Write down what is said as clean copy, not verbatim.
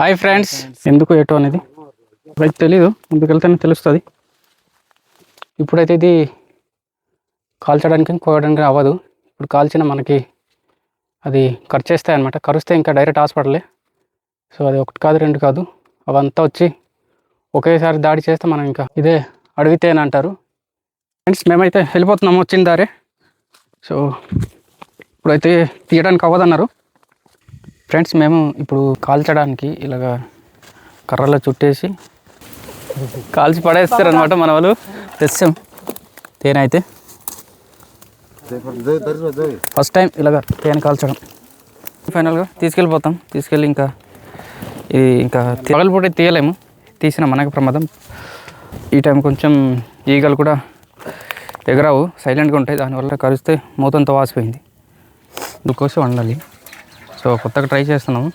Hi friends, ఎందుకు ఏటో అనేది రైట్ తెలీదు, ముందుకెళ్తేనే తెలుస్తుంది. ఇప్పుడైతే ఇది కాల్చడానికి కోయడానికి అవ్వదు. ఇప్పుడు కాల్చిన మనకి అది ఖర్చు చేస్తాయి అనమాట. కరుస్తే ఇంకా డైరెక్ట్ హాస్పిటలే. సో అది ఒకటి కాదు రెండు కాదు, అవంతా వచ్చి ఒకేసారి దాడి చేస్తే మనం ఇంకా ఇదే అడిగితేనే అంటారు. ఫ్రెండ్స్ మేమైతే వెళ్ళిపోతున్నాము వచ్చిన దారే. సో ఇప్పుడైతే తీయడానికి అవ్వదన్నారు ఫ్రెండ్స్. మేము ఇప్పుడు కాల్చడానికి ఇలాగ కర్రలో చుట్టేసి కాల్చి పడేస్తారు అనమాట. మన వాళ్ళు తెచ్చాం తేనె. అయితే ఫస్ట్ టైం ఇలాగ తేనె కాల్చడం. ఫైనల్గా తీసుకెళ్ళిపోతాం. తీసుకెళ్ళి ఇంకా పగలపూట తీయలేము, తీసిన మనకు ప్రమాదం. ఈ టైం కొంచెం ఈగలు కూడా ఎగరావు, సైలెంట్గా ఉంటాయి. దానివల్ల కరిస్తే మూతంతో వాసిపోయింది. అందుకోసం వండాలి. సో కొత్తగా ట్రై చేస్తున్నాము.